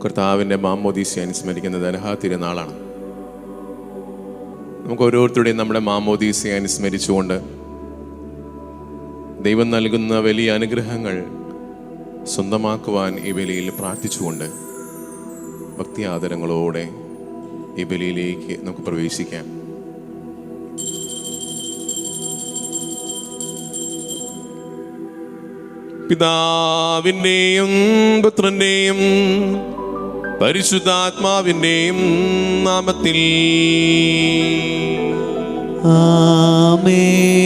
കർത്താവിൻ്റെ മാമോദീസ അനുസ്മരിക്കുന്ന ദനഹാ തിരുനാളാണ്. നമുക്ക് ഓരോരുത്തരുടെയും നമ്മുടെ മാമോദീസ അനുസ്മരിച്ചുകൊണ്ട് ദൈവം നൽകുന്ന വലിയ അനുഗ്രഹങ്ങൾ സ്വന്തമാക്കുവാൻ ഈ ബലിയിൽ പ്രാർത്ഥിച്ചുകൊണ്ട് ഭക്തി ആദരങ്ങളോടെ ഈ ബലിയിലേക്ക് നമുക്ക് പ്രവേശിക്കാം. പിതാവിൻ്റെയും പുത്രൻ്റെയും പരിശുദ്ധാത്മാവിൻ്റെയും നാമത്തിൽ ആമേൻ.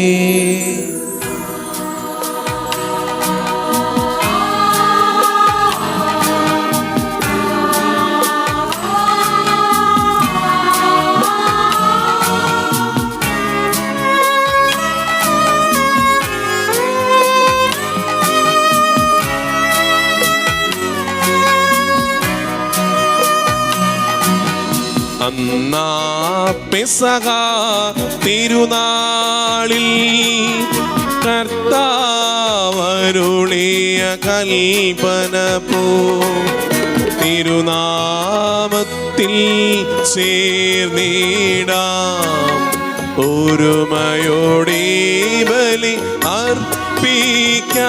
അന്നാ പെസഹ തിരുനാളിൽ കർത്താവരുളിയ കൽപ്പന പോ തിരുനാമത്തിൽ ചേർന്നിടാം ഒരുമയോടെ ബലി അർപ്പിക്കാം.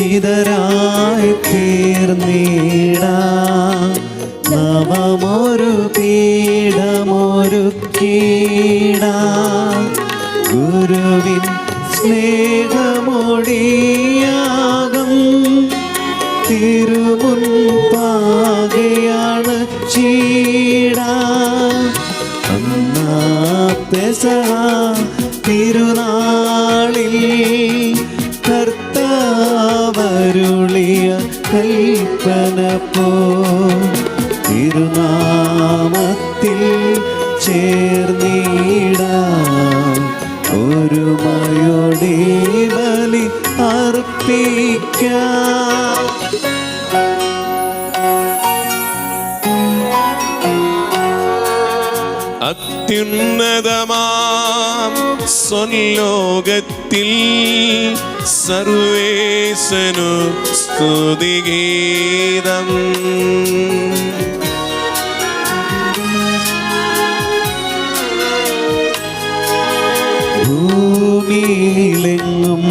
അനുരഞ്ജിതരായി തീർന്നിടാം നവമൊരു പീഠമൊരുക്കിടാം ഗുരുവിൻ സ്നേഹമൊടിയാകും തിരുമുൻപാകെയാണ് ചീടാം. അന്നാ പെസഹ തിരുനാളിൽ കർത്താവരുളിയ കൽപ്പന പോ തിരുനാമത്തിൽ ചേർന്നിടാം ഒരുമയോടെ ബലി അർപ്പിക്കാം. അത്യുന്നതമാം സ്വലോകത്തിൽ സർവേശനു സ്തുതിഗീതം. ഭൂമിയിലെങ്ങും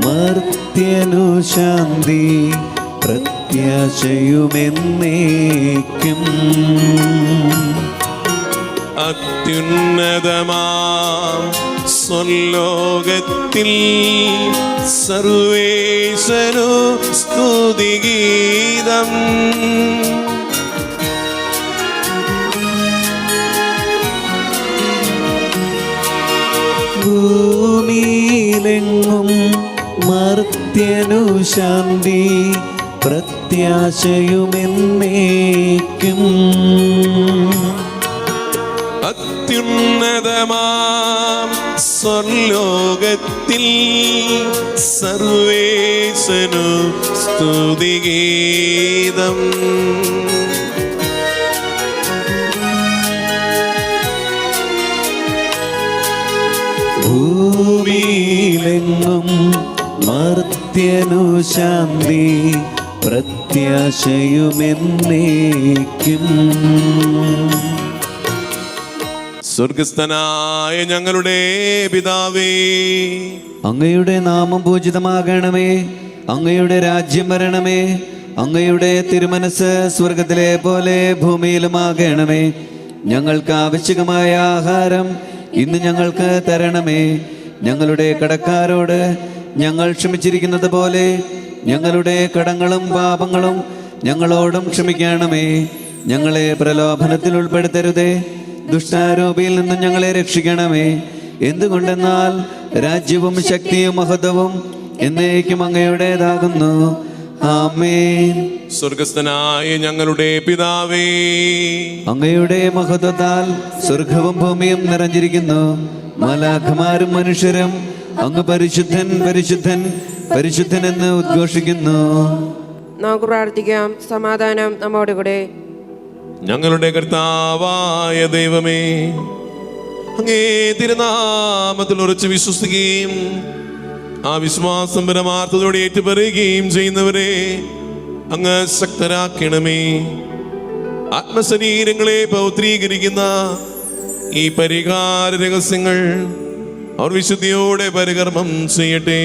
മർത്യനു ശാന്തി പ്രത്യാശയുമെന്നേക്കും. അത്യുന്നതമാം സ്വലോകത്തിൽ സർവേശനു സ്തുതിഗീതം. ഭൂമിയിലെങ്ങും മർത്യനു ശാന്തി പ്രത്യാശയുമെന്നേക്കും. അത്യുന്നതമാം സ്വർലോകത്തിൽ സർവേശനു സ്തുതിഗീതം. ഭൂമിയിലെങ്ങും മർത്യനു ശാന്തി പ്രത്യാശയുമെന്നേക്കും. സ്വർഗസ്ഥനായ ഞങ്ങളുടെ പിതാവേ, അങ്ങയുടെ നാമം പൂജിതമാകണമേ. അങ്ങയുടെ രാജ്യം വരണമേ. അങ്ങയുടെ തിരുമനസ് സ്വർഗത്തിലെ പോലെ ഭൂമിയിലുമാകണമേ. ഞങ്ങൾക്ക് ആവശ്യമായ ആഹാരം ഇന്ന് ഞങ്ങൾക്ക് തരണമേ. ഞങ്ങളുടെ കടക്കാരോട് ഞങ്ങൾ ക്ഷമിച്ചിരിക്കുന്നത് പോലെ ഞങ്ങളുടെ കടങ്ങളും പാപങ്ങളും ഞങ്ങളോടും ക്ഷമിക്കണമേ. ഞങ്ങളെ പ്രലോഭനത്തിൽ ഉൾപ്പെടുത്തരുതേ, ദുഷ്ടാരൂപിയിൽ നിന്നും ഞങ്ങളെ രക്ഷിക്കണമേ. എന്തുകൊണ്ടെന്നാൽ രാജ്യവും ശക്തിയും മഹത്വവും എന്നേക്കും അങ്ങയുടേതാകുന്നു. ആമേൻ. സ്വർഗസ്ഥനായ ഞങ്ങളുടെ പിതാവേ, അങ്ങയുടെ മഹത്വത്താൽ സ്വർഗവും ഭൂമിയും നിറഞ്ഞിരിക്കുന്നു. മാലാഖമാരും മനുഷ്യരും അങ്ങ് പരിശുദ്ധൻ പരിശുദ്ധൻ പരിശുദ്ധൻ എന്ന് ഉദ്ഘോഷിക്കുന്നു. നമുക്ക് പ്രാർത്ഥിക്കാം. സമാധാനം നമ്മോടുകൂടെ. ഞങ്ങളുടെ കർത്താവായ ദൈവമേ, അങ്ങേ തിരുനാമത്തിൽ ഉറച്ചു വിശ്വസിക്കുകയും ആ വിശ്വാസം പരമാർത്ഥതയോടെ ഏറ്റുപറയുകയും ചെയ്യുന്നവരെ അങ്ങ് ശക്തരാക്കണമേ. ആത്മശരീരങ്ങളെ പൗത്രീകരിക്കുന്ന ഈ പരിഹാര രഹസ്യങ്ങൾ അവർ വിശുദ്ധിയോടെ പരികർമ്മം ചെയ്യട്ടെ.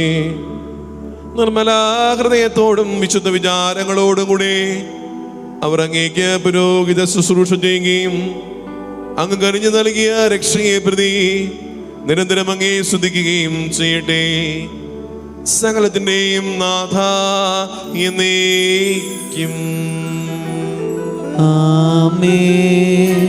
നിർമ്മല ഹൃദയത്തോടും വിശുദ്ധ വിചാരങ്ങളോടും കൂടെ അവർ അങ്ങേക്ക് പുരോഹിത ശുശ്രൂഷ ചെയ്യുകയും അങ്ങ് കനിഞ്ഞു നൽകിയ രക്ഷയെ പ്രതി നിരന്തരം അങ്ങേ സ്തുതിക്കുകയും ചെയ്യട്ടെ. സകലത്തിന്റെയും നാഥ എന്നേക്കും. ആമേൻ.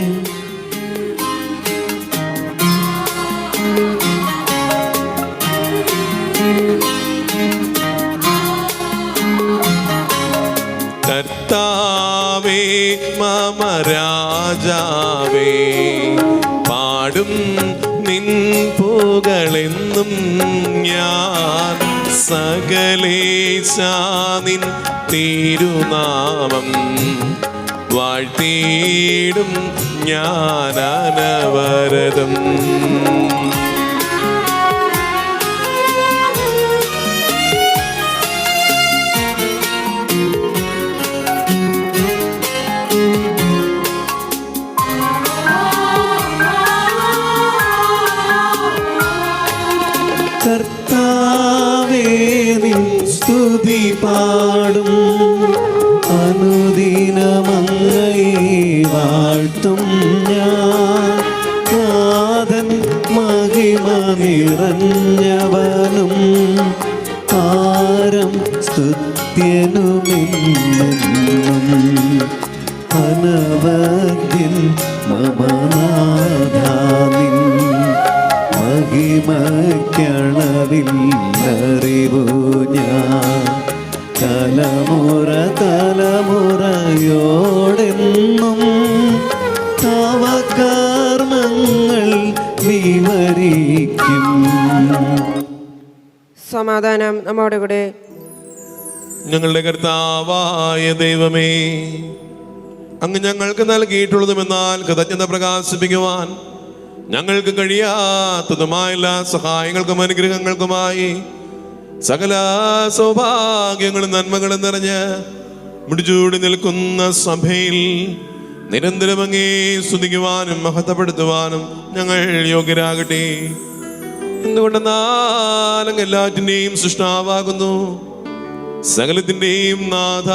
കർത്താവേ മമ രാജാവേ, പാടും നിൻ പുകഴെന്നും ഞാൻ. സകലേശാ നിൻ തിരുനാമം വാഴ്ത്തിയിടും ഞാൻ അനവരതം. കർത്താവേ നിൻ സ്തുതി പാടും, അനുദിനമങ്ങയെ വാഴ്ത്തും ഞാൻ. നാഥൻ മഹിമ നിറഞ്ഞവനും ആരം സ്തുത്യനുമെന്നും. അനവദ്യൻ മമ നാഥാനിൻ മഹിമയ്ക്കളവില്ലറിവു ഞാൻ. തലമുറ തലമുറയോടെന്നും തവ കർമ്മങ്ങൾ വിവരിക്കും. സമാധാനം നമ്മോട് കൂടെ. ഞങ്ങളുടെ കർത്താവായ ദൈവമേ, അങ്ങ് ഞങ്ങൾക്ക് നൽകിയിട്ടുള്ളതുമെന്നാൽ കൃതജ്ഞത പ്രകാശിപ്പിക്കുവാൻ ഞങ്ങൾക്ക് കഴിയാത്തതുമായ എല്ലാ സഹായങ്ങൾക്കും അനുഗ്രഹങ്ങൾക്കുമായി സകല സൗഭാഗ്യങ്ങളും നന്മകളും നിറഞ്ഞ് മുടിചൂടി നിൽക്കുന്ന സഭയിൽ നിരന്തരം അങ്ങേ സ്തുതിക്കുവാനും മഹത്വപ്പെടുത്തുവാനും ഞങ്ങൾ യോഗ്യരാകട്ടെ. എന്തുകൊണ്ടെന്നാൽ അങ്ങ് എല്ലാറ്റിൻ്റെയും സൃഷ്ടാവാകുന്നു, സകലത്തിൻ്റെയും നാഥ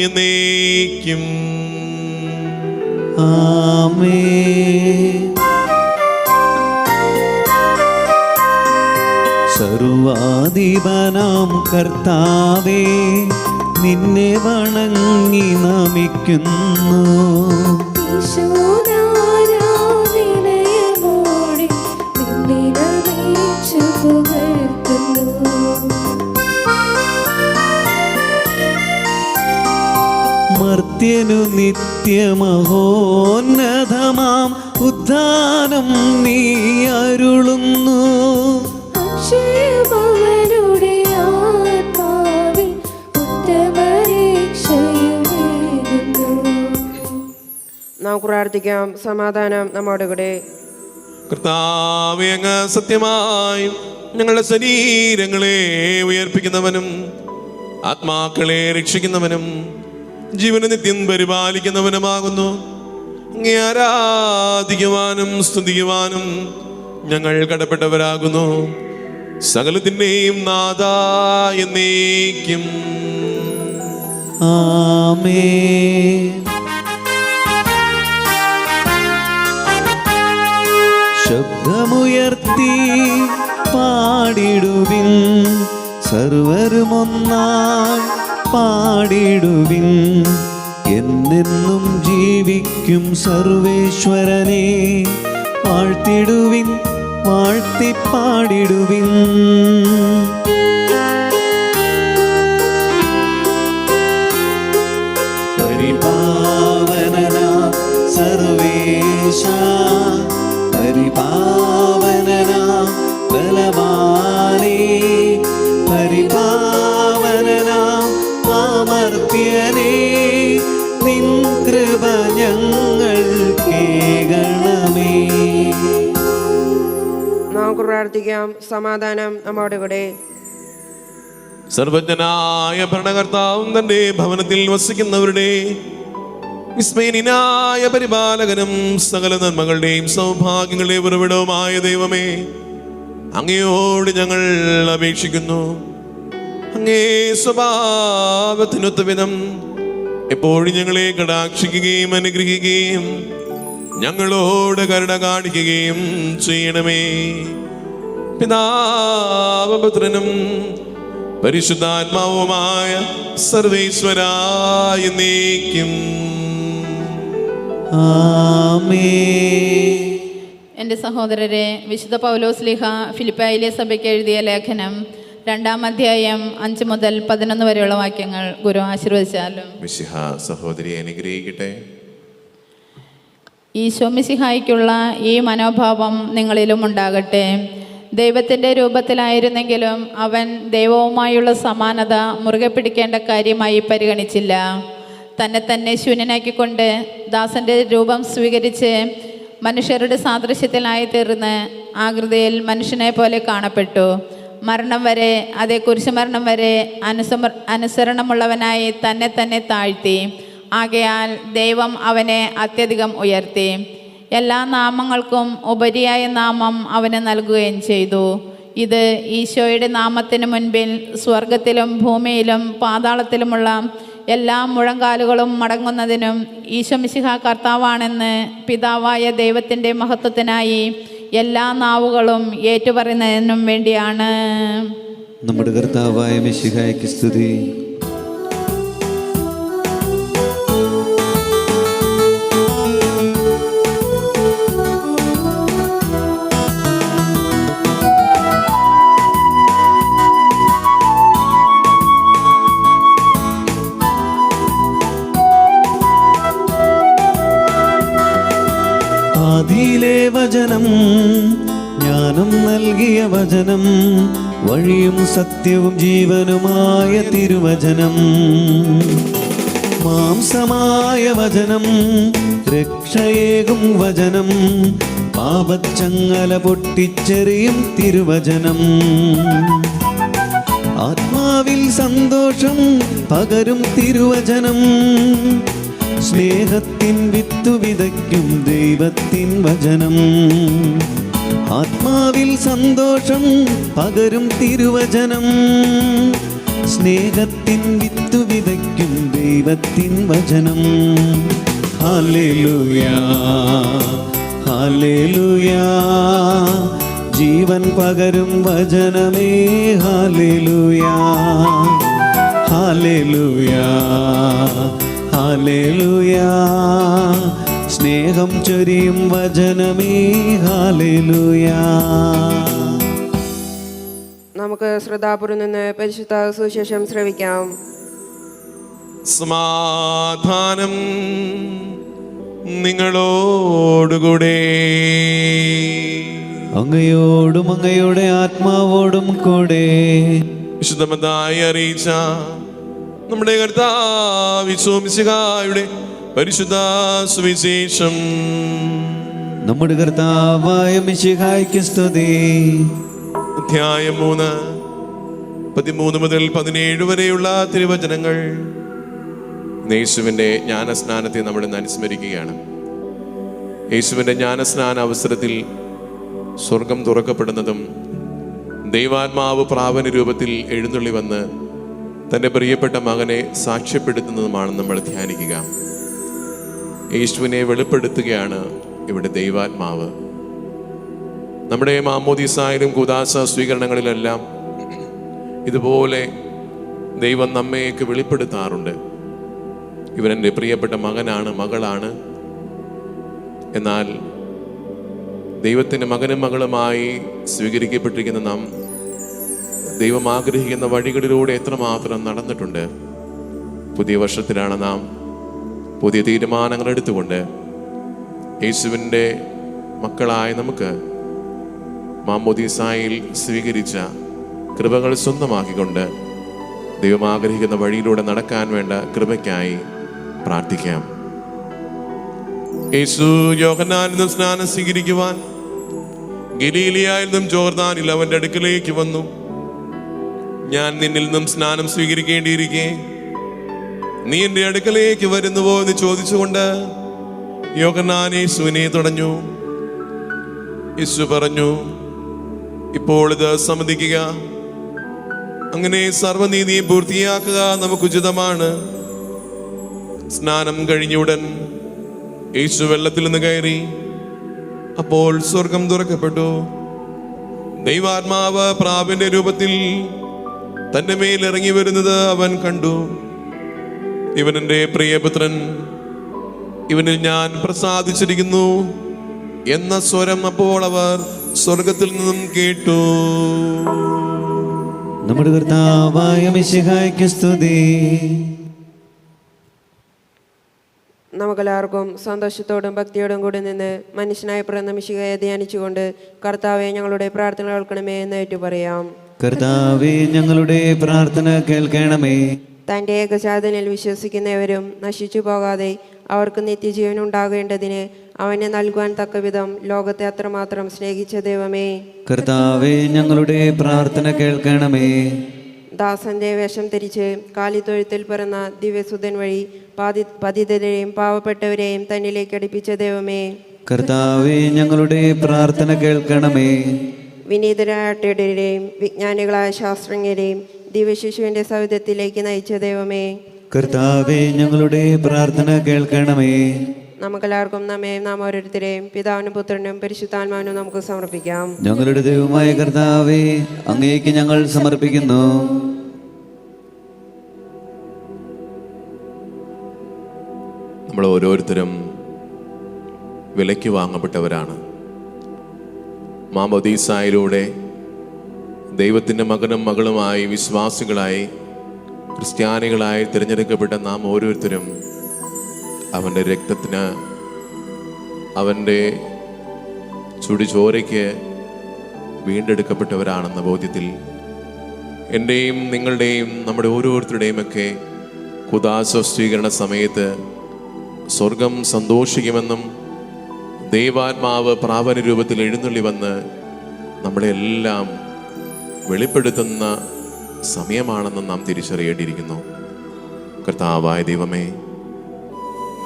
എന്നേക്കും. ആമേൻ. സർവാധിപനാം കർത്താവേ, നിന്നെ വണങ്ങി നമിക്കുന്നു. മർത്യനു നിത്യമഹോന്നതമാം ഉദ്ധാനം നീ അരുളുന്നു. നാം പ്രാർത്ഥിക്കാം. സമാധാനം നമ്മോട് കൂടെ. കർത്താവേ, അങ്ങ് സത്യമായും ഞങ്ങളുടെ ശരീരങ്ങളെ ഉയർപ്പിക്കുന്നവനും ആത്മാക്കളെ രക്ഷിക്കുന്നവനും ജീവനെ നിത്യം പരിപാലിക്കുന്നവനുമാകുന്നു. അങ്ങേ ആരാധിക്കുവാനും സ്തുതിക്കുവാനും ഞങ്ങൾ കടപ്പെട്ടവരാകുന്നു. സകലത്തിൻ്റെയും നാഥ എന്നേക്കും. ആമേൻ. ശബ്ദമുയർത്തി പാടിടുവിൻ, സർവരുമൊന്നായി പാടിടുവിൻ. എന്നെന്നും ജീവിക്കും സർവേശ്വരനെ വാഴ്ത്തിടുവിൻ, വാഴ്ത്തിപ്പാടിടുവിൻ. പരിപാവനനാം സർവേശ, പരിപാവനനാം ബലവാനേ, പരിപാവനനാം അമർത്യനേ, നിൻ കൃപ ഞങ്ങൾ കേൾക്കണമേ. നമുക്ക് പ്രാർത്ഥിക്കാം. സമാധാനം നമ്മോട് കൂടെ. സർവജ്ഞനായ ഭരണകർത്താവും തന്റെ ഭവനത്തിൽ വസിക്കുന്നവരുടെ വിസ്മയനായ പരിപാലകനും സകല നന്മകളുടെയും സൗഭാഗ്യങ്ങളുടെയും ഉറവിടവുമായ ദൈവമേ, അങ്ങയോട് ഞങ്ങൾ അപേക്ഷിക്കുന്നു. അങ്ങേ സ്വഭാവത്തിനൊത്ത വിധം എപ്പോഴും ഞങ്ങളെ കടാക്ഷിക്കുകയും അനുഗ്രഹിക്കുകയും ഞങ്ങളോട് കരുണ കാണിക്കുകയും ചെയ്യണമേ. പിതാവും പുത്രനും പരിശുദ്ധാത്മാവുമായ സർവേശ്വരായ എന്നേക്കും ആമേൻ. എൻ്റെ സഹോദരരെ, വിശുദ്ധ പൗലോസ്ലീഹ ഫിലിപ്പായിലെ സഭയ്ക്ക് എഴുതിയ ലേഖനം 2-ാം അധ്യായം 5 മുതൽ 11 വരെയുള്ള വാക്യങ്ങൾ ഗുരു ആശീർവദിച്ചാലും. മിശിഹ സഹോദരിയെ അനുഗ്രഹിക്കട്ടെ. ഈശോ മിശിഹായ്ക്കുള്ള ഈ മനോഭാവം നിങ്ങളിലും ഉണ്ടാകട്ടെ. ദൈവത്തിൻ്റെ രൂപത്തിലായിരുന്നെങ്കിലും അവൻ ദൈവവുമായുള്ള സമാനത മുറുകെ പിടിക്കേണ്ട കാര്യമായി പരിഗണിച്ചില്ല. തന്നെ ശൂന്യനാക്കിക്കൊണ്ട് ദാസന്റെ രൂപം സ്വീകരിച്ച് മനുഷ്യരുടെ സാദൃശ്യത്തിലായി തീർന്ന് ആകൃതിയിൽ മനുഷ്യനെ പോലെ കാണപ്പെട്ടു. മരണം വരെ, അതേ കുരിശുമരണം വരെ അനുസരണമുള്ളവനായി തന്നെ താഴ്ത്തി. ആകയാൽ ദൈവം അവനെ അത്യധികം ഉയർത്തി, എല്ലാ നാമങ്ങൾക്കും ഉപരിയായ നാമം അവന് നൽകുകയും ചെയ്തു. ഇത് ഈശോയുടെ നാമത്തിന് മുൻപിൽ സ്വർഗത്തിലും ഭൂമിയിലും പാതാളത്തിലുമുള്ള എല്ലാ മുഴങ്കാലുകളും മടങ്ങുന്നതിനും ഈശോ മിശിഹ കർത്താവാണെന്ന് പിതാവായ ദൈവത്തിൻ്റെ മഹത്വത്തിനായി എല്ലാ നാവുകളും ഏറ്റുപറയുന്നതിനും വേണ്ടിയാണ്. നമ്മുടെ കർത്താവായ മിശിഹായ്ക്ക് സ്തുതി. ആദിയിലെ വചനം, ജ്ഞാനം നൽകിയ വചനം, വഴിയും സത്യവും ജീവനുമായ തിരുവചനം, മാംസമായ വചനം, രക്ഷയേകും വചനം, പാപച്ചങ്ങല പൊട്ടിച്ചെറിയും തിരുവചനം, ആത്മാവിൽ സന്തോഷം പകരും തിരുവചനം, സ്നേഹത്തിൻ വിത്തു വിതയ്ക്കും ദൈവത്തിൻ വചനം, ആത്മാവിൽ സന്തോഷം പകരും തിരുവചനം, സ്നേഹത്തിൻ വിത്തു വിതയ്ക്കും ദൈവത്തിൻ വചനം. ഹല്ലേലൂയാ ഹല്ലേലൂയാ, ജീവൻ പകരും വചനമേ. ഹല്ലേലൂയാ ഹല്ലേലൂയാ ഹല്ലേലൂയാ, സ്നേഹം ചൊരിയും വചനമേ. ഹല്ലേലൂയാ. നമുക്ക് ശ്രദ്ധാപൂർവം നിന്ന് പരിശുദ്ധ സുവിശേഷം ശ്രവിക്കാം. സമാധാനം നിങ്ങളോടുകൂടെ. അങ്ങയോടും അങ്ങയുടെ ആത്മാവോടും കൂടെ. വിശുദ്ധമതായി അറിയിച്ച നമ്മുടെ കർത്താവ് ഈശോ മിശിഹായുടെ പരിശുദ്ധ സുവിശേഷം. നമ്മുടെ കർത്താവായ മിശിഹായ്ക്ക് സ്തുതി. അധ്യായം 3, 13 മുതൽ 17 വരെയുള്ള തിരുവചനങ്ങൾ. യേശുവിൻ്റെ ജ്ഞാനസ്നാനത്തെ നമ്മൾ ഇന്ന് അനുസ്മരിക്കുകയാണ്. യേശുവിൻ്റെ ജ്ഞാനസ്നാന അവസരത്തിൽ സ്വർഗം തുറക്കപ്പെടുന്നതും ദൈവാത്മാവ് പ്രാവന രൂപത്തിൽ എഴുന്നള്ളി വന്ന് തൻ്റെ പ്രിയപ്പെട്ട മകനെ സാക്ഷ്യപ്പെടുത്തുന്നതുമാണ് നമ്മൾ ധ്യാനിക്കുക. യേശുവിനെ വെളിപ്പെടുത്തുകയാണ് ഇവിടെ ദൈവാത്മാവ്. നമ്മുടെ മാമോദീസായാലും കൂദാശ സ്വീകരണങ്ങളിലെല്ലാം ഇതുപോലെ ദൈവം നമ്മയൊക്കെ വെളിപ്പെടുത്താറുണ്ട്. ഇവരെൻ്റെ പ്രിയപ്പെട്ട മകനാണ്, മകളാണ്. എന്നാൽ ദൈവത്തിൻ്റെ മകനും മകളുമായി സ്വീകരിക്കപ്പെട്ടിരിക്കുന്ന നാം ദൈവം ആഗ്രഹിക്കുന്ന വഴികളിലൂടെ എത്രമാത്രം നടന്നിട്ടുണ്ട്. പുതിയ വർഷത്തിലാണ് നാം പുതിയ തീരുമാനങ്ങൾ എടുത്തുകൊണ്ട് യേശുവിൻ്റെ മക്കളായ നമുക്ക് മാമോദീസായിൽ സ്വീകരിച്ച കൃപകൾ സ്വന്തമാക്കിക്കൊണ്ട് ദൈവം ആഗ്രഹിക്കുന്ന വഴിയിലൂടെ നടക്കാൻ വേണ്ട കൃപയ്ക്കായി പ്രാർത്ഥിക്കാം. യേശു യോഹന്നാനിൽ നിന്നും സ്നാനം സ്വീകരിക്കുവാൻ ഗലീലയായിൽ നിന്നും ജോർദാനിൽ അവന്റെ അടുക്കലേക്ക് വന്നു. ഞാൻ നിന്നിൽ നിന്നും സ്നാനം സ്വീകരിക്കേണ്ടിയിരിക്കെ നീ എന്റെ അടുക്കലേക്ക് വരുന്നുവോ എന്ന് ചോദിച്ചുകൊണ്ട് യോഹന്നാൻ യേശുവിനെ തടഞ്ഞു. യേശു പറഞ്ഞു, ഇപ്പോൾ ഇത് സമ്മതിക്കുക, അങ്ങനെ സർവ്വനീതിയും പൂർത്തിയാക്കുക നമുക്ക് ഉചിതമാണ്. സ്നാനം കഴിഞ്ഞുടൻ യേശു വെള്ളത്തിൽ നിന്ന് കയറി. അപ്പോൾ സ്വർഗം തുറക്കപ്പെട്ടു. ദൈവാത്മാവ് പ്രാവിന്റെ രൂപത്തിൽ തന്റെ മേൽ ഇറങ്ങി വരുന്നത് അവൻ കണ്ടു. ഇവൻ എൻ്റെ പ്രിയപുത്രൻ, ഇവനിൽ ഞാൻ പ്രസാദിച്ചിരിക്കുന്നു എന്ന സ്വരം അപ്പോൾ അവർ സ്വർഗത്തിൽ നിന്നും കേട്ടു. നമ്മുടെ കർത്താവായ മിശിഹായ്ക്ക് സ്തുതി. നമുക്കെല്ലാവർക്കും സന്തോഷത്തോടും ഭക്തിയോടും കൂടി നിന്ന് മനുഷ്യനായി പിറന്ന മിശിഹായെ ധ്യാനിച്ചുകൊണ്ട് കർത്താവെ ഞങ്ങളുടെ പ്രാർത്ഥന കേൾക്കണമേ എന്ന് ഏറ്റു പറയാം. കർത്താവേ, ഞങ്ങളുടെ പ്രാർത്ഥന കേൾക്കണമേ. തൻ്റെ ഏകജാതനിൽ വിശ്വസിക്കുന്നവരും നശിച്ചു പോകാതെ അവർക്ക് നിത്യജീവൻ ഉണ്ടാകേണ്ടതിന് അവനെ നൽകുവാൻ തക്കവിധം ലോകത്തെ അത്രമാത്രം സ്നേഹിച്ച ദൈവമേ, കർത്താവേ, ഞങ്ങളുടെ പ്രാർത്ഥന കേൾക്കണമേ. ദാസന്റെ വേഷം ധരിച്ച് കാലിത്തൊഴുത്തിൽ പിറന്ന ദിവ്യസുതൻ വഴി പതിതരെയും പാവപ്പെട്ടവരെയും തന്നിലേക്ക് അടുപ്പിച്ച ദൈവമേ, കർത്താവേ, ഞങ്ങളുടെ പ്രാർത്ഥന കേൾക്കണമേ. വിനീതരായ അട്ടയുടെയും വിജ്ഞാനികളായ ശാസ്ത്രജ്ഞരെയും ദിവ്യശിശുവിന്റെ സൗധത്തിലേക്ക് നയിച്ച ദൈവമേ, കർത്താവേ, ഞങ്ങളുടെ പ്രാർത്ഥന കേൾക്കണമേ. നമുക്കെല്ലാവർക്കും നാം ഓരോരുത്തരെയും പിതാവിനും പുത്രനും പരിശുദ്ധാത്മാവിനും നമുക്ക് സമർപ്പിക്കാം. ഞങ്ങളുടെ ദൈവമായ കർത്താവേ, അങ്ങേക്ക് ഞങ്ങൾ സമർപ്പിക്കുന്നു. നമ്മൾ ഓരോരുത്തരും വിലയ്ക്ക് വാങ്ങപ്പെട്ടവരാണ്. മാമോദീസായിലൂടെ ദൈവത്തിൻ്റെ മകനും മകളുമായി വിശ്വാസികളായി ക്രിസ്ത്യാനികളായി തിരഞ്ഞെടുക്കപ്പെട്ട നാം ഓരോരുത്തരും അവൻ്റെ രക്തത്തിന്, അവൻ്റെ ചുടുചോരയ്ക്ക് വീണ്ടെടുക്കപ്പെട്ടവരാണെന്ന ബോധ്യത്തിൽ എൻ്റെയും നിങ്ങളുടെയും നമ്മുടെ ഓരോരുത്തരുടെയും ഒക്കെ കുദാശ സ്വീകരണ സമയത്ത് സ്വർഗം സന്തോഷിക്കുമെന്നും ദൈവാത്മാവ് പ്രാപന രൂപത്തിൽ എഴുന്നള്ളി വന്ന് നമ്മളെല്ലാം വെളിപ്പെടുത്തുന്ന സമയമാണെന്നും നാം തിരിച്ചറിയേണ്ടിയിരിക്കുന്നു. കർത്താവായ ദൈവമേ,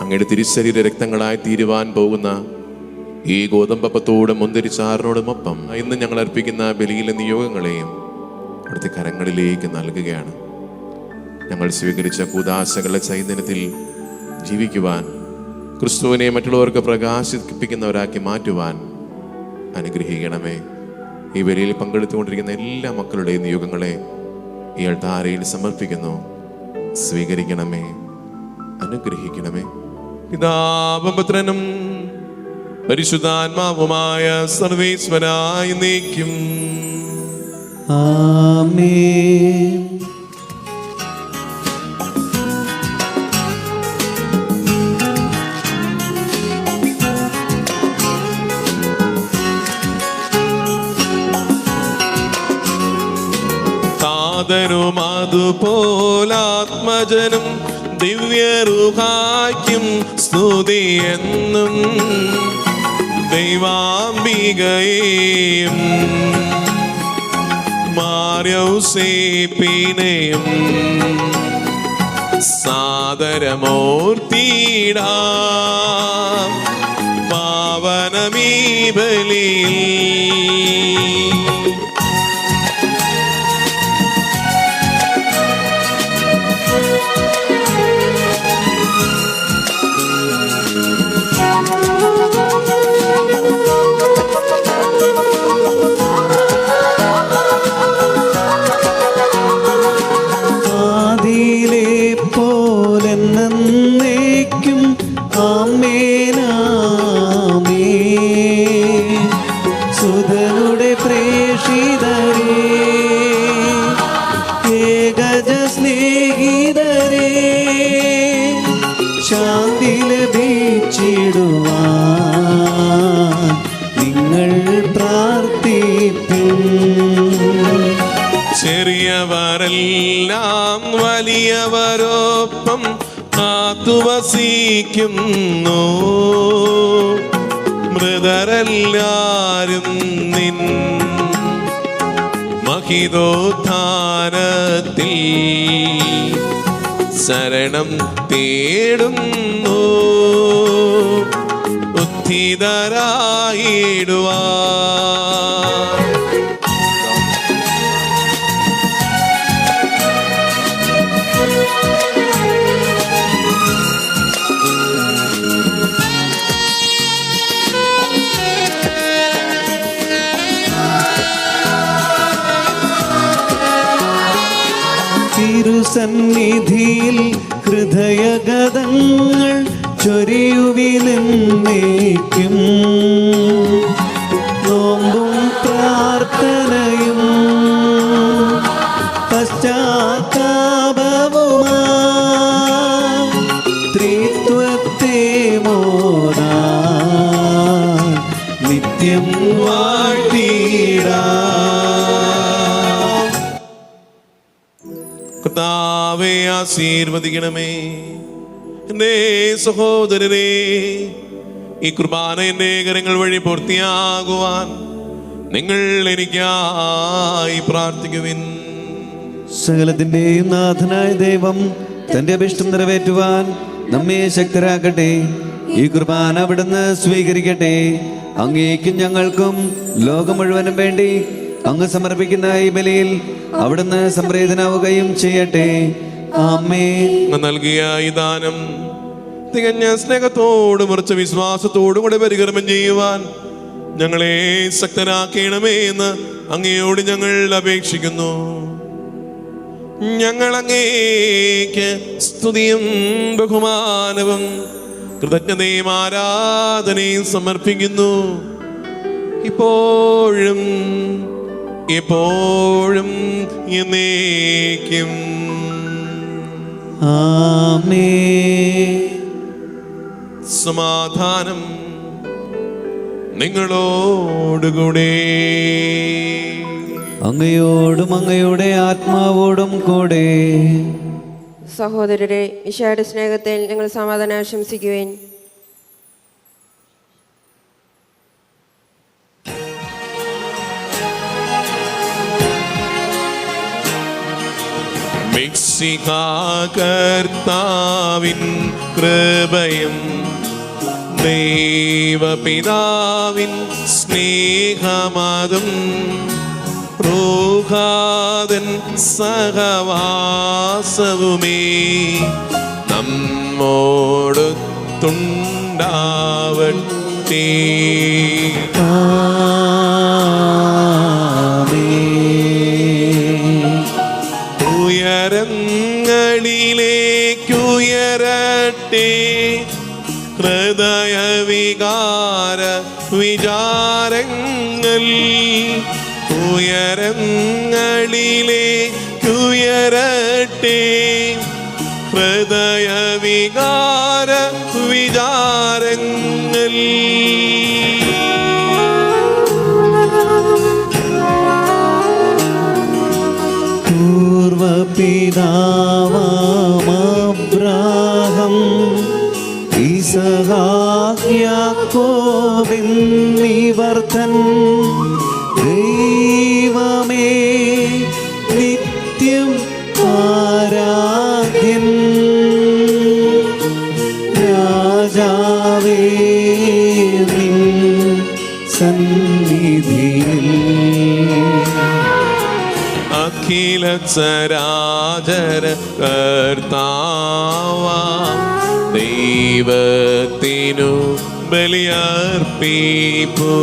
അങ്ങയുടെ തിരുശരീര രക്തങ്ങളായി തീരുവാൻ പോകുന്ന ഈ ഗോതമ്പപ്പത്തോടും മുന്തിരിച്ചാറിനോടുമൊപ്പം ഇന്ന് ഞങ്ങൾ അർപ്പിക്കുന്ന ബലിയിലെ നിയോഗങ്ങളെയും അവിടുത്തെ കരങ്ങളിലേക്ക് നൽകുകയാണ്. ഞങ്ങൾ സ്വീകരിച്ച കൂദാശകളുടെ ചൈതന്യത്തിൽ ജീവിക്കുവാൻ, ക്രിസ്തുവിനെ മറ്റുള്ളവർക്ക് പ്രകാശിപ്പിക്കുന്നവരാക്കി മാറ്റുവാൻ അനുഗ്രഹിക്കണമേ. ഈ ബലിയിൽ പങ്കെടുത്തുകൊണ്ടിരിക്കുന്ന എല്ലാ മക്കളുടെയും നിയോഗങ്ങളെ ഈ അൾത്താരയിൽ സമർപ്പിക്കുന്നു. സ്വീകരിക്കണമേ, അനുഗ്രഹിക്കണമേ. പിതാവും പുത്രനും പരിശുദ്ധാത്മാവുമായ സർവേശ്വരായി നീക്കും. ആമേൻ. താതനും അതുപോലാത്മജനും ദിവ്യറുഹായ്ക്കും സ്തുതിയെന്നും ദൈവാംബികയെയും മാർയൗസേപ്പിനെയും സാദരമൂർത്തിയിടാം പാവനമീ ബലിയിൽ. ും ആമേനാമേ. സുതനുടെ പ്രേഷിതരേ, ഏകജ സ്നേഹിതരേ, ശാന്തി ലഭിച്ചിടുവാൻ നിങ്ങൾ പ്രാർത്ഥിപ്പിൻ. ചെറിയവരെല്ലാം വലിയവരൊപ്പം കാത്തുവസിക്കുന്നു. മൃതരെല്ലാരും നിൻ മഹിതോത്ഥാനത്തിൽ ശരണം തേടുന്നു ഉദ്ധിതരായിടുവാൻ. തിരുസന്നിധിയിൽ ഹൃദയഗതങ്ങൾ ചൊരിയുവിലെന്നേക്കും നോമ്പും പ്രാർത്ഥനയും പശ്ചാത്താപവുമാ ത്രിത്വത്തെ മോദാൻ നിത്യം വാഴ്ത്തിടാം. കർത്താവേ ആശീർവദിക്കണമേ. എൻ്റെ സഹോദരരെ, ഈ കുർബാന എൻ്റെ കരങ്ങൾ വഴി പൂർത്തിയാകുവാൻ നിങ്ങൾ എനിക്കായി പ്രാർത്ഥിക്കുവിൻ. സകലത്തിന്റെയും നാഥനായ ദൈവം തന്റെ അഭിഷ്ടം നിറവേറ്റുവാൻ നമ്മെ ശക്തരാക്കട്ടെ. ഈ കുർബാന അവിടുന്ന് സ്വീകരിക്കട്ടെ. അങ്ങേക്കും ഞങ്ങൾക്കും ലോകം മുഴുവനും വേണ്ടി അങ്ങ് സമർപ്പിക്കുന്ന ഈ ബലിയിൽ അവിടുന്ന് സംപ്രീതനാവുകയും ചെയ്യട്ടെ. ആമേൻ. നൽകിയ ഈ ദാനം തികഞ്ഞ സ്നേഹത്തോടും ഉറച്ച വിശ്വാസത്തോടും കൂടെ പരികർമ്മം ചെയ്യുവാൻ ഞങ്ങളെ ശക്തരാക്കണമേ എന്ന് അങ്ങയോട് ഞങ്ങൾ അപേക്ഷിക്കുന്നു. ഞങ്ങൾ അങ്ങേക്ക് സ്തുതിയും ബഹുമാനവും കൃതജ്ഞതയും ആരാധനയും സമർപ്പിക്കുന്നു, ഇപ്പോഴും എപ്പോഴും എന്നേക്കും. ആമേൻ. സമാധാനം നിങ്ങളോടുകൂടെ. അങ്ങയോടും അങ്ങയുടെ ആത്മാവോടും കൂടെ. സഹോദരരെ, ഈശോയുടെ സ്നേഹത്തിൽ നിങ്ങൾ സമാധാനം ആശംസിക്കുവേൻ. കർത്താവിൻ കൃപയും ദൈവപിതാവിൻ സ്നേഹമതും റൂഹാദൻ സഹവാസവുമേ നമ്മോടൊത്തുണ്ടാവട്ടെ. ഉയരങ്ങളിലേക്കുയരട്ടെ ഹൃദയവികാര വിചാരങ്ങൾ. ഉയരങ്ങളിലേക്കുയരട്ടെ ഹൃദയവികാര വിചാരങ്ങൾ. പൂർവപിതാവാമബ്രാഹം ഇസഹാക്ക് യാക്കോബെന്നിവർത്തൻ ദൈവമേ നിത്യം ആരാധ്യൻ. രാജാവേ നിൻ സന്നിധിയിൽ അഖില ചരാചര കർത്താവാ ദൈവത്തിനു ബലിയർപ്പിപ്പൂ.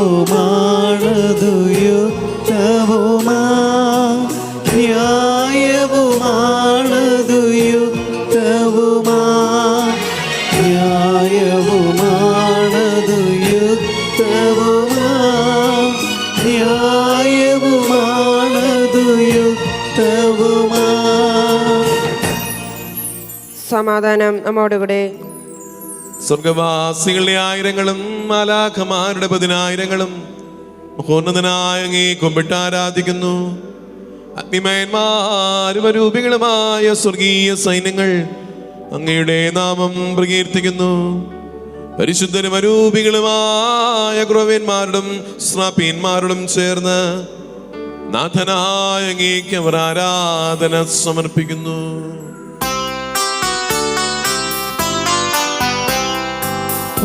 ന്യായവുമാണതു യുക്തവുമാ ന്യായവുമാണതു യുക്തവുമാ ന്യായവുമാണതു യുക്തവുമാ ന്യായവുമാണതു യുക്തവുമാ. സമാധാനം നമ്മോടുകൂടെ. സ്വർഗവാസികളുടെ ആയിരങ്ങളും മാലാഖമാരുടെ പതിനായിരങ്ങളും മഹോന്നതനായ അങ്ങേ കുമ്പിട്ട് ആരാധിക്കുന്നു. അഗ്നിമയന്മാരും അരൂപികളുമായ സ്വർഗീയ സൈന്യങ്ങൾ അങ്ങയുടെ നാമം പ്രകീർത്തിക്കുന്നു. പരിശുദ്ധരും അരൂപികളുമായ ക്രോവ്യന്മാരോടും ശ്രാപ്യന്മാരോടും ചേർന്ന് നാഥനായ അങ്ങേക്ക് അവർ ആരാധന സമർപ്പിക്കുന്നു.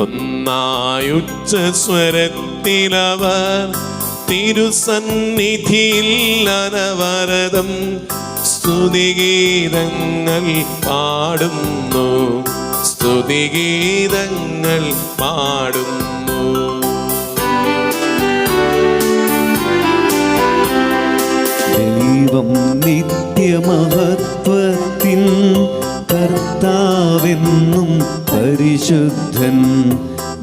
ഒന്നായുച്ചസ്വരത്തിലവർ തിരുസന്നിധിയിൽ അനവരതം സ്തുതിഗീതങ്ങൾ പാടുന്നു, സ്തുതിഗീതങ്ങൾ പാടുന്നു. ദൈവം നിത്യമഹത്വത്തിൻ കർത്താവെന്നും പരിശുദ്ധൻ,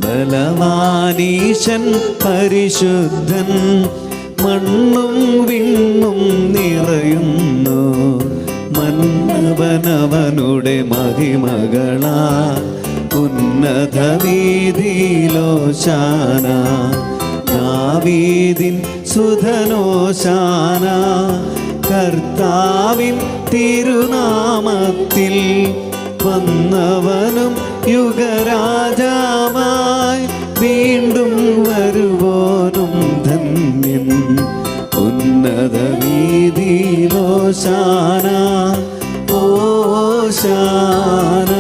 ബലവാനീശൻ പരിശുദ്ധൻ, മണ്ണും വിണ്ണും നിറയുന്നു മന്നവനവനുടെ മഹിമകളാ. ഉന്നത വീതിയിലോശാന, ദാവീദിൻ സുധനോശാന. കർത്താവിൻ തിരുനാമത്തിൽ വന്നവനും യുഗരാജാവായി വീണ്ടും വരുവോനും ധന്യൻ. ഉന്നത വീതിയിലോശാന, ഓശാന.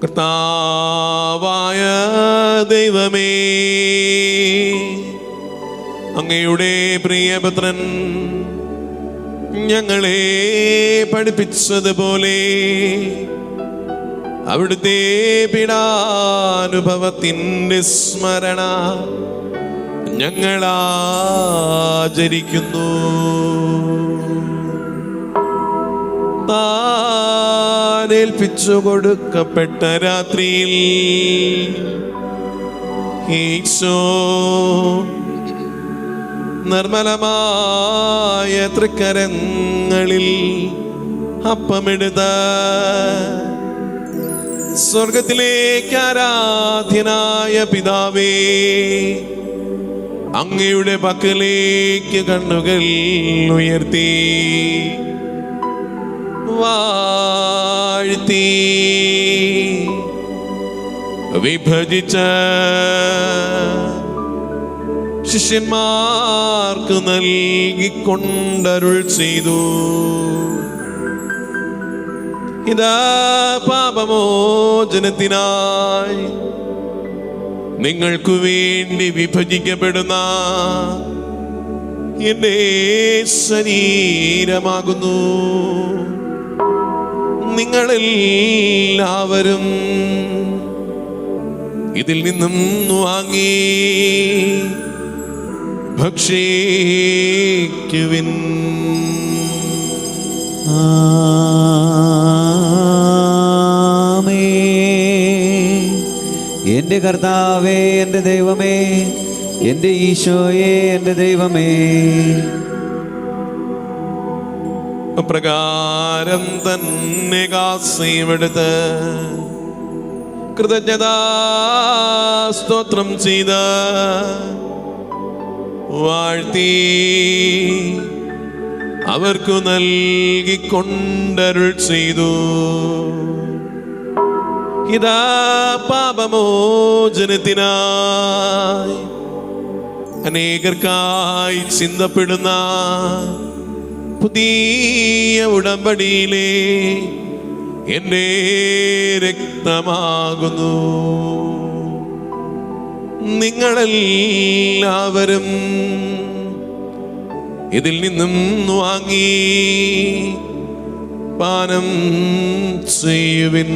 കർത്താവായ ദൈവമേ, അങ്ങയുടെ പ്രിയപുത്രൻ ഞങ്ങളെ പഠിപ്പിച്ചതുപോലെ അവിടുത്തെ പീഡാനുഭവത്തിൻ്റെ സ്മരണ ഞങ്ങളാചരിക്കുന്നു. താനേൽപ്പിച്ചു കൊടുക്കപ്പെട്ട രാത്രിയിൽ ഈശോ നിർമ്മലമായ തൃക്കരങ്ങളിൽ അപ്പമെടുത്ത് സ്വർഗത്തിലേക്ക് ആരാധ്യനായ പിതാവേ, അങ്ങയുടെ പക്കലേക്ക് കണ്ണുകൾ ഉയർത്തി വാഴ്ത്തി വിഭജിച്ച ശിഷ്യന്മാർക്ക് നൽകിക്കൊണ്ടരുൾ ചെയ്തു. ഇതാ പാപമോചനത്തിനായി നിങ്ങൾക്കു വേണ്ടി വിഭജിക്കപ്പെടുന്ന എന്റെ ശരീരമാകുന്നു. നിങ്ങളെല്ലാവരും ഇതിൽ നിന്നും വാങ്ങി ഭക്ഷിക്കുവിൻ. എൻ്റെ കർത്താവേ, എൻ്റെ ദൈവമേ, എൻ്റെ ഈശോയെ, എൻ്റെ ദൈവമേ. പ്രകാരം തന്നെ കാസ്യമെടുത്ത് കൃതജ്ഞതാ സ്തോത്രം ചെയ്ത വാഴ്ത്തി അവർക്കു നൽകിക്കൊണ്ടരുൾ ചെയ്തു. ഇതാ പാപമോചനത്തിനായി അനേകർക്കായി ചിന്തപ്പെടുന്ന പുതിയ ഉടമ്പടിയിലെ എൻ്റെ രക്തമാകുന്നു. നിങ്ങളെല്ലാവരും ഇതിൽ നിന്നും വാങ്ങി പാനം ചെയ്യുവിൻ.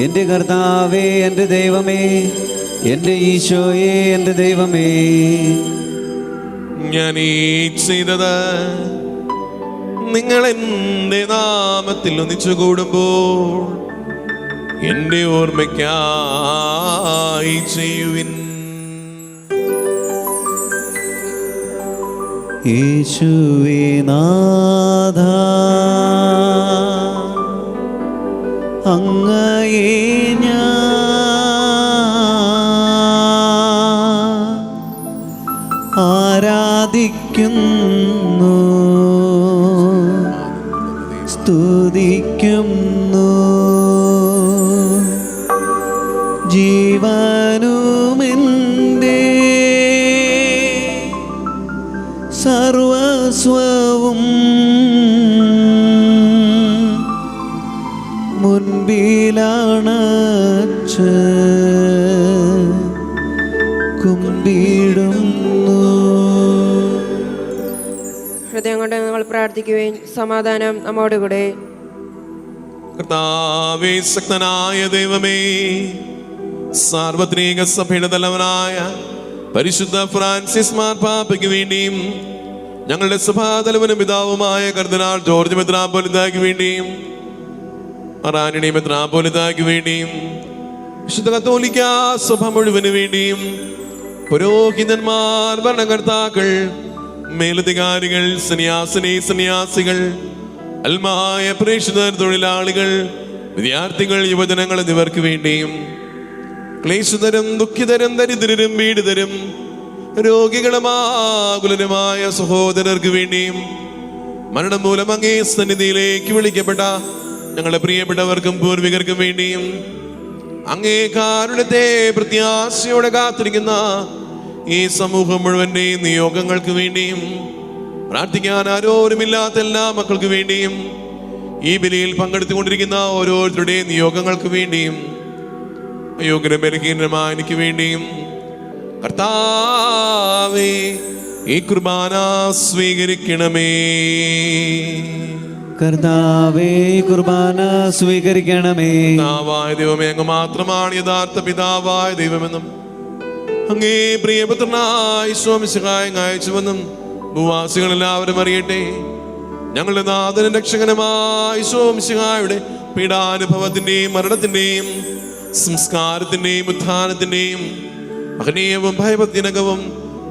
എൻ്റെ കർത്താവേ, എൻ്റെ ദൈവമേ, എൻ്റെ ഈശോയെ, എൻ്റെ ദൈവമേ. ഞാൻ ഈ ചെയ്തത് നിങ്ങൾ എൻ്റെ നാമത്തിൽ ഒന്നിച്ചു കൂടുമ്പോൾ എൻ്റെ ഓർമ്മയ്ക്കായി ചെയ്യുവിൻ. യേശുവേ നാഥ, അങ്ങയെ ഞാൻ ആരാധിക്കുന്നു, സ്തുതിക്കുന്നു. ജീവനുമെൻ്റെ സർവസ്വവും മുൻപിലാണച്ച് കുമ്പിടുന്നു. ഹൃദയം കൊണ്ട് നമ്മൾ പ്രാർത്ഥിക്കുകയും സമാധാനം നമ്മോടുകൂടെ. കർത്താവേ, ശക്തനായ ദൈവമേ, സാർവത്രിക സഭയുടെ തലവനായ പരിശുദ്ധ ഫ്രാൻസിസ് മാർപ്പാപ്പയ്ക്ക് വേണ്ടിയും ഞങ്ങളുടെ സഭാതലവനും പിതാവുമായ കർദിനാൾ ജോർജ് മെത്രാപ്പോലിത്തായ്ക്ക് വേണ്ടിയും അറാനിണി മെത്രാപ്പോലിത്തായ്ക്ക് വേണ്ടിയും വിശുദ്ധ കത്തോലിക്ക സഭ മുഴുവന് വേണ്ടിയും പുരോഹിതന്മാർ, ഭരണകർത്താക്കൾ, മേലധികാരികൾ, സന്യാസികൾ, അൽമായ പ്രേക്ഷിതർ, തൊഴിലാളികൾ, വിദ്യാർത്ഥികൾ, യുവജനങ്ങൾ എന്നിവർക്ക് വേണ്ടിയും ക്ലേശിതരും ദുഃഖിതരും ദരിദ്രരും പീഡിതരും രോഗികളും ആകുലരുമായ സഹോദരർക്ക് വേണ്ടിയും മരണം മൂലം അങ്ങേ സന്നിധിയിലേക്ക് വിളിക്കപ്പെട്ട ഞങ്ങളുടെ പ്രിയപ്പെട്ടവർക്കും പൂർവികർക്കും വേണ്ടിയും അങ്ങേ കാരുണ്യത്തെ പ്രത്യാശയോടെ കാത്തിരിക്കുന്ന ഈ സമൂഹം മുഴുവന്റെയും നിയോഗങ്ങൾക്ക് വേണ്ടിയും പ്രാർത്ഥിക്കാൻ ആരോരുമില്ലാത്ത എല്ലാ മക്കൾക്ക് വേണ്ടിയും ഈ ബലിയിൽ പങ്കെടുത്തുകൊണ്ടിരിക്കുന്ന ഓരോരുത്തരുടെയും നിയോഗങ്ങൾക്ക് വേണ്ടിയും അയോഗ്യ ബലഹീനമായ എനിക്ക് വേണ്ടിയും കർത്താവേ, ഈ കുർബാന സ്വീകരിക്കണമേ. കർത്താവേ, കുർബാന സ്വീകരിക്കണമേ. പിതാവായ ദൈവമേ, അങ്ങ് മാത്രമാണ് യഥാർത്ഥ പിതാവായ ദൈവമെന്നും അങ്ങേ പ്രിയപുത്രനായ ഈശോ മിശിഹായെ അയച്ചുവെന്നും ഭൂവാസികൾ എല്ലാവരും അറിയട്ടെ. ഞങ്ങളുടെ നാഥനും രക്ഷകനുമായ ഈശോ മിശിഹായുടെ പീഡാനുഭവത്തിന്റെയും മരണത്തിന്റെയും സംസ്കാരത്തിന്റെയും ഉത്ഥാനത്തിന്റെയും മഹനീയവും ഭയഭക്തിനകവും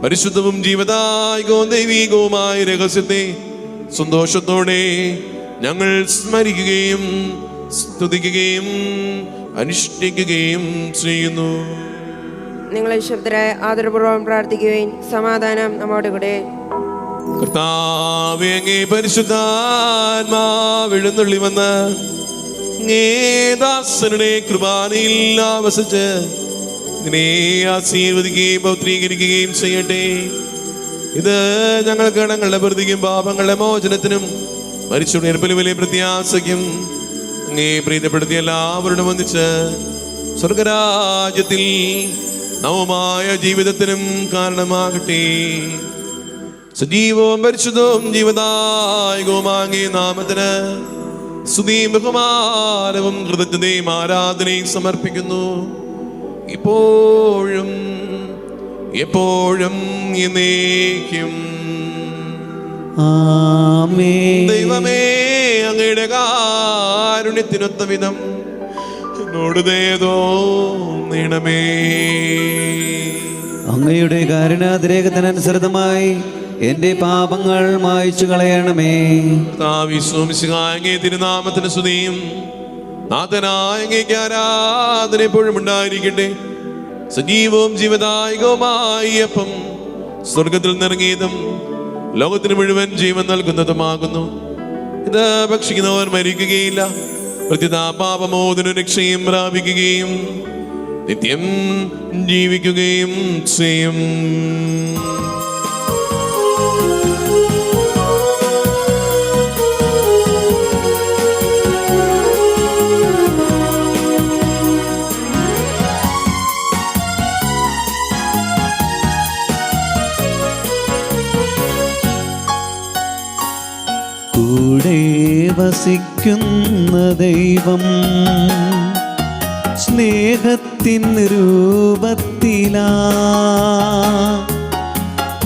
പരിശുദ്ധവും ജീവദായകവും ദൈവീകവുമായ രഹസ്യത്തെ സന്തോഷത്തോടെ ഞങ്ങൾ സ്മരിക്കുകയും സ്തുതിക്കുകയും അനുഷ്ഠിക്കുകയും ചെയ്യുന്നു. നിങ്ങൾ ശബ്ദരായ ആദരപൂർവ്വം പ്രാർത്ഥിക്കുകയും സമാധാനം നമ്മോടുകൂടെ. കർത്താവേ, അങ്ങേ പരിശുദ്ധാത്മാവ് എഴുന്നള്ളി വന്ന് അങ്ങേ ദാസരുടെ കുർബാനയിൽ ആവസിച്ച് ഇതിനെ ആശീർവദിക്കുകയും പൗത്രീകരിക്കുകയും ചെയ്യട്ടെ. ഇത് ഞങ്ങൾക്ക് കടങ്ങളുടെ പ്രതിക്കും പാപങ്ങളുടെ മോചനത്തിനും മരിച്ചുണർപ്പിലും വലിയ പ്രത്യാശയ്ക്കും അങ്ങേ പ്രീതപ്പെടുത്തിയ എല്ലാവരോടും ഒന്നിച്ച് സ്വർഗരാജ്യത്തിൽ നവമായ ജീവിതത്തിനും കാരണമാകട്ടെ. സജീവവും പരിശുദ്ധവും ജീവദായകവുമാങ്ങിയ നാമത്തിന് സ്തുതിയും ബഹുമാനവും കൃതജ്ഞതയും ആരാധനയും സമർപ്പിക്കുന്നു, ഇപ്പോഴും എപ്പോഴും എന്നേക്കും. ആമേൻ. ദൈവമേ, അങ്ങയുടെ കാരുണ്യത്തിനൊത്ത വിധം എന്നോട് ദയ തോന്നണമേ. അങ്ങയുടെ കാരുണ്യാതിരേകത്തിനനുസൃതമായി എന്റെ പാപങ്ങൾ മായ്ച്ചു കളയണമേ. അങ്ങേ തിരുനാമത്തിന് സ്തുതിയും നാഥനായ അങ്ങേക്ക് ആരാധന എപ്പോഴും ഉണ്ടായിരിക്കട്ടെ. സജീവവും ജീവദായകവുമായ അപ്പം സ്വർഗത്തിൽ നിറങ്ങിയതും ലോകത്തിന് മുഴുവൻ ജീവൻ നൽകുന്നതുമാകുന്നു. ഇത് ഭക്ഷിക്കുന്നവർ മരിക്കുകയില്ല, പ്രത്യുത പാപമോചന രക്ഷയും പ്രാപിക്കുകയും നിത്യം ജീവിക്കുകയും ചെയ്യും. കൂടെ വസിക്കുന്ന ദൈവം സ്നേഹത്തിൻ രൂപത്തിലാ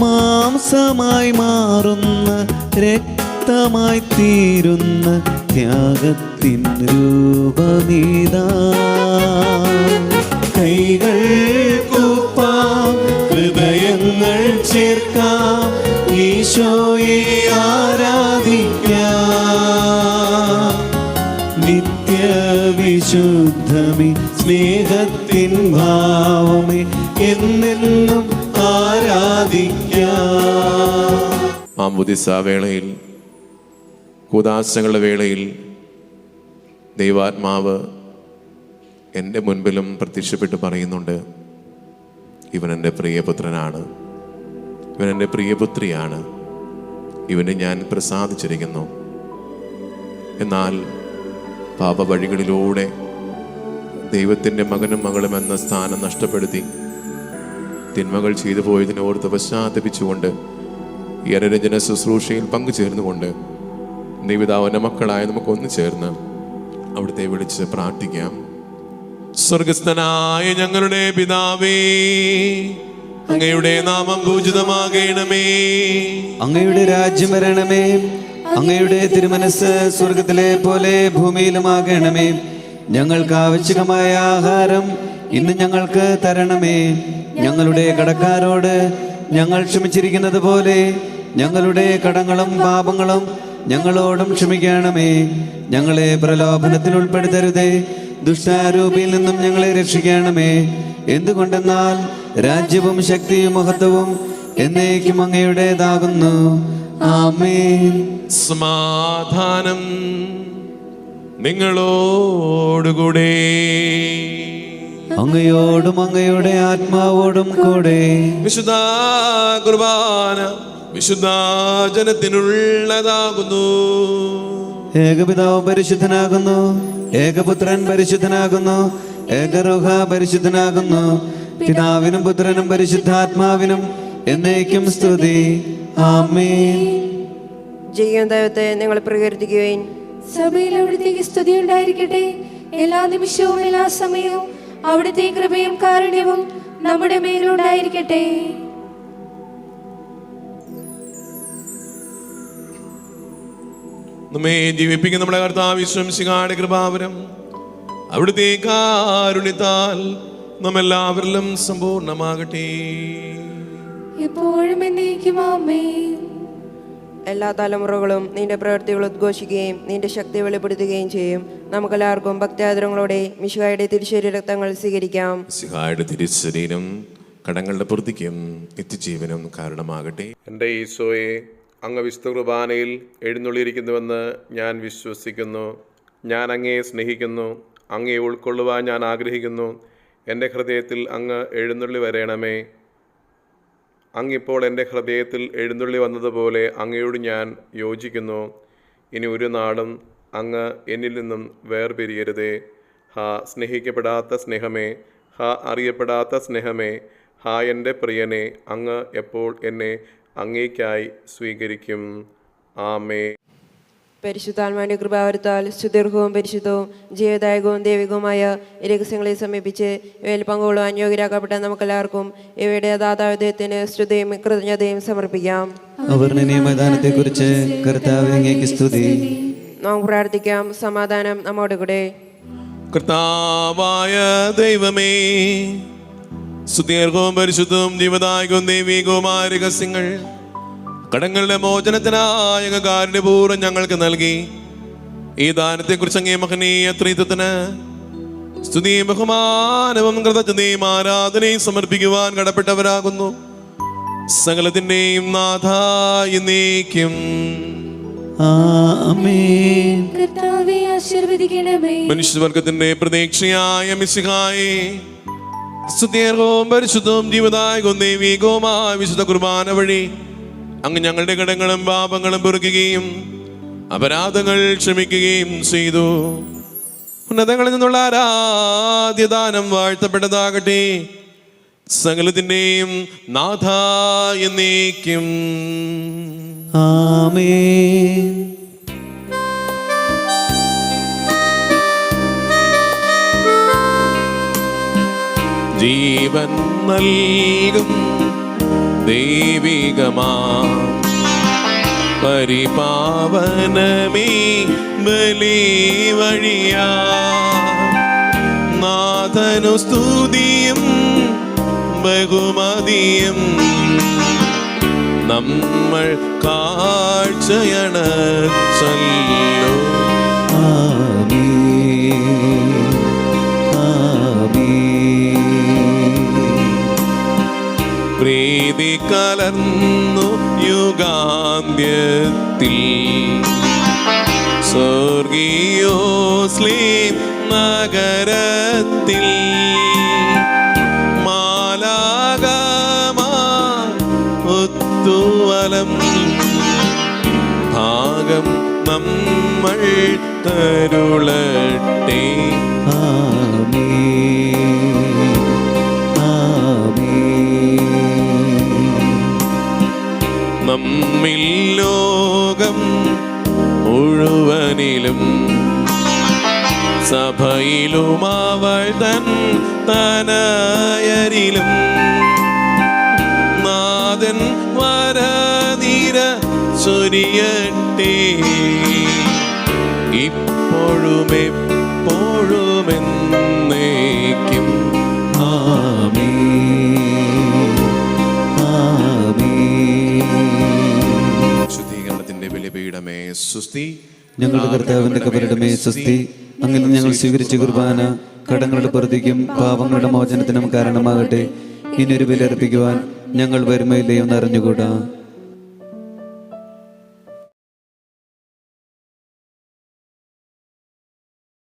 മാംസമായി മാറുന്ന രക്തമായി തീരുന്ന ത്യാഗത്തിൻ രൂപമീതാ. കൈകൾ കൂപ്പാം, ഹൃദയങ്ങൾ ചേർക്കാം, ഈ ഈശോയെ ആരാധിക്കാം. നിത്യവിശുദ്ധമേ സ്നേഹത്തിൻ ഭാവമേ എന്നെന്നും ആരാധിക്കാം. മാമോദിസ വേളയിൽ, കൂദാശകളുടെ വേളയിൽ ദൈവാത്മാവ് എൻ്റെ മുൻപിലും പ്രത്യക്ഷപ്പെട്ട് പറയുന്നുണ്ട്, ഇവൻ എൻ്റെ പ്രിയപുത്രനാണ്, ഇവൻ എൻ്റെ പ്രിയപുത്രിയാണ്, ഇവനെ ഞാൻ പ്രസാദിച്ചിരിക്കുന്നു. എന്നാൽ പാപവഴികളിലൂടെ ദൈവത്തിൻ്റെ മകനും മകളും എന്ന സ്ഥാനം നഷ്ടപ്പെടുത്തി തിന്മകൾ ചെയ്തു പോയതിനോർത്ത് പശ്ചാത്തപിച്ചുകൊണ്ട് ഈ അനുരഞ്ജന ശുശ്രൂഷയിൽ പങ്കുചേർന്നുകൊണ്ട് ദൈവപിതാവിൻ്റെ മക്കളായ നമുക്കൊന്നു ചേർന്ന് അവിടുത്തെ വിളിച്ച് പ്രാർത്ഥിക്കാം. സ്വർഗസ്ഥനായ ഞങ്ങളുടെ പിതാവേ, അങ്ങയുടെ നാമം പൂജിതമാകണമേ. അങ്ങയുടെ രാജ്യം വരണമേ. അങ്ങയുടെ തിരുമനസ് സ്വർഗത്തിലെ പോലെ ഭൂമിയിലുമാകണമേ. ഞങ്ങൾക്ക് ആവശ്യമായ ആഹാരം ഇന്ന് ഞങ്ങൾക്ക് തരണമേ. ഞങ്ങളുടെ കടക്കാരോട് ഞങ്ങൾ ക്ഷമിച്ചിരിക്കുന്നത് പോലെ ഞങ്ങളുടെ കടങ്ങളും പാപങ്ങളും ഞങ്ങളോടും ക്ഷമിക്കണമേ. ഞങ്ങളെ പ്രലോഭനത്തിൽ ഉൾപ്പെടുത്തരുതേ, ദുഷ്ടാരൂപിയിൽ നിന്നും ഞങ്ങളെ രക്ഷിക്കണമേ. എന്തുകൊണ്ടെന്നാൽ രാജ്യവും ശക്തിയും മഹത്വവും എന്നേക്കും അങ്ങയുടേതാകുന്നു. ആമേൻ. സമാധാനം നിങ്ങളോടുകൂടെ. അങ്ങയോടും അങ്ങയുടെ ആത്മാവോടും കൂടെ. വിശുദ്ധ കുർബാന വിശുദ്ധ ജനത്തിനുള്ളതാകുന്നു. ഏകപിതാവ് പരിശുദ്ധനാകുന്നു, ഏകപുത്രൻ പരിശുദ്ധനാകുന്നു, ഏകരൂഹ പരിശുദ്ധനാകുന്നു. പിതാവിനും പുത്രനും പരിശുദ്ധാത്മാവിനും എന്നേക്കും സ്തുതി. ആമേൻ. ജീവൻ ദൈവത്തെ നിങ്ങൾ പ്രകീർത്തിക്കുകയും സഭയിൽ അവിടുത്തേക്ക് സ്തുതി ഉണ്ടായിരിക്കട്ടെ. എല്ലാ നിമിഷവും എല്ലാ സമയവും അവിടുത്തെ കൃപയും കാരുണ്യവും നമ്മുടെ മേലുണ്ടായിരിക്കട്ടെ. നമ്മെ ജീവിപ്പിക്കുന്ന നമ്മുടെ കർത്താവ് ഈശോയുടെ കൃപാവരം അവിടുത്തെ കാരുണ്യത്താൽ നമ്മെല്ലാവരിലും സമ്പൂർണ്ണമാകട്ടെ. എപ്പോഴും എന്നേക്കും ആമേൻ. എല്ലാ തലമുറകളും നിന്റെ പ്രവൃത്തികൾ ഉദ്ഘോഷിക്കുകയും നിന്റെ ശക്തി വെളിപ്പെടുത്തുകയും ചെയ്യും. നമുക്കെല്ലാവർക്കും ഭക്ത്യാദരങ്ങളോടെ മിശിഹായുടെ തിരുശരീര രക്തങ്ങൾ സ്വീകരിക്കാം. മിശിഹായുടെ തിരുശരീരം കടങ്ങളുടെ പൂർത്തിക്കും നിത്യജീവനും കാരണമാകട്ടെ. എൻ്റെ ഈശോയെ, അങ്ങ് വിശുദ്ധ കുർബാനയിൽ എഴുന്നള്ളിയിരിക്കുന്നുവെന്ന് ഞാൻ വിശ്വസിക്കുന്നു. ഞാൻ അങ്ങയെ സ്നേഹിക്കുന്നു, അങ്ങയെ ഉൾക്കൊള്ളുവാൻ ഞാൻ ആഗ്രഹിക്കുന്നു. എൻ്റെ ഹൃദയത്തിൽ അങ്ങ് എഴുന്നള്ളി വരണമേ. അങ്ങിപ്പോൾ എൻ്റെ ഹൃദയത്തിൽ എഴുന്നള്ളി വന്നതുപോലെ അങ്ങയോട് ഞാൻ യോജിക്കുന്നു. ഇനി ഒരു നാളും അങ്ങ് എന്നിൽ നിന്നും വേർപിരിയരുതേ. ഹാ സ്നേഹിക്കപ്പെടാത്ത സ്നേഹമേ, ഹാ അറിയപ്പെടാത്ത സ്നേഹമേ, ഹാ എൻ്റെ പ്രിയനെ, അങ്ങ് എപ്പോൾ എന്നെ അങ്ങേയ്ക്കായി സ്വീകരിക്കും. ആമേ. പരിശുദ്ധാത്മാവിന്റെ കൃപാവരത്താൽ സുദീർഘവും പരിശുദ്ധവും ജീവദായകവും ദൈവികവുമായ രഹസ്യങ്ങളെ സമീപിച്ച് ഇവയിൽ പങ്കുകൊള്ളുവാൻ യോഗ്യരാക്കപ്പെട്ട നമുക്കെല്ലാവർക്കും ഇവയുടെ ദാതാവിധത്തിന് സ്തുതിയും കൃതജ്ഞതയും സമർപ്പിക്കാം. മൈതാനത്തെ കുറിച്ച് കർത്താവേ അങ്ങേക്ക് സ്തുതി. നമുക്ക് പ്രാർത്ഥിക്കാം. സമാധാനം നമ്മോട് കൂടെ. കർത്താവായ ദൈവമേ, സുദീർഘവും പരിശുദ്ധവും ജീവദായകവും ദൈവികവുമായ രഹസ്യങ്ങൾ കടങ്ങളുടെ മോചനത്തിനായ കാരുണ്യപൂർവ്വം ഞങ്ങൾക്ക് നൽകി. ഈ ദാനത്തെക്കുറിച്ച് അങ്ങേ മഹനീയ ത്രിത്വത്തിന് സ്തുതിയും ബഹുമാനവും കൃതജ്ഞതയും ആരാധനയും സമർപ്പിക്കുവാൻ കടപ്പെട്ടവരാകുന്നു. സകലത്തിന്റെയും നാഥായ നീക്കും. ആമേൻ. കർത്താവേ ആശീർവദിക്കണമേ. മനുഷ്യവർഗത്തിന്റെ പ്രതീക്ഷയായ മിശിഹായേ, സുദീർഘവും പരിശുദ്ധവും ജീവദായകവും ദൈവികവുമായ വിശുദ്ധ കുർബാന വഴി അങ്ങ് ഞങ്ങളുടെ കടങ്ങളും പാപങ്ങളും പൊറുക്കുകയും അപരാധങ്ങൾ ക്ഷമിക്കുകയും ചെയ്തു. ഉന്നതങ്ങളിൽ നിന്നുള്ള ആരാധ്യദാനം വാഴ്ത്തപ്പെട്ടതാകട്ടെ. സകലത്തിന്റെയും നാഥായ എന്നേക്കും. ആമേൻ. ജീവൻ നൽകും ദൈവികമാ പരിപാവനമേ ബലി വഴിയാ നാഥനു സ്തുതിയും ബഹുമതിയും നമ്മൾ കാഴ്ചയണച്ചല്ലോ. ആമേൻ, ആമേൻ. പ്രീതി കലർന്നു യുഗാന്ത്യത്തിൽ സ്വർഗീയോസ്ലീം നഗരത്തിൽ മാലാകമാർ ഒത്തുവലം ഭാഗം നമ്മൾ തരുളട്ടെ. ആമേൻ, ആമേൻ. നമ്മിൽ ലോകം മുഴുവനിലും സഭയിലും അവൾ തൻ തനയരിലും നാഥൻ വരനിര ചൊരിയട്ടെ ഇപ്പോഴും എപ്പോഴും എന്നേക്കും. ആമേൻ, ആമേൻ. ശുദ്ധീകരണത്തിന്റെ ബലിപീഠമേ സ്വസ്തി. ഞങ്ങളുടെ കർത്താവിന്റെ കബറിടമേ സ്വസ്തി. അങ്ങനെ ഞങ്ങൾ സ്വീകരിച്ച കുർബാന കടങ്ങളുടെ പ്രതിക്കും പാപങ്ങളുടെ മോചനത്തിനും കാരണമാകട്ടെ. ഇനിയൊരു ബലിയർപ്പിക്കുവാൻ ഞങ്ങൾ വരുമയില്ലയോ എന്നറിഞ്ഞുകൂടാ.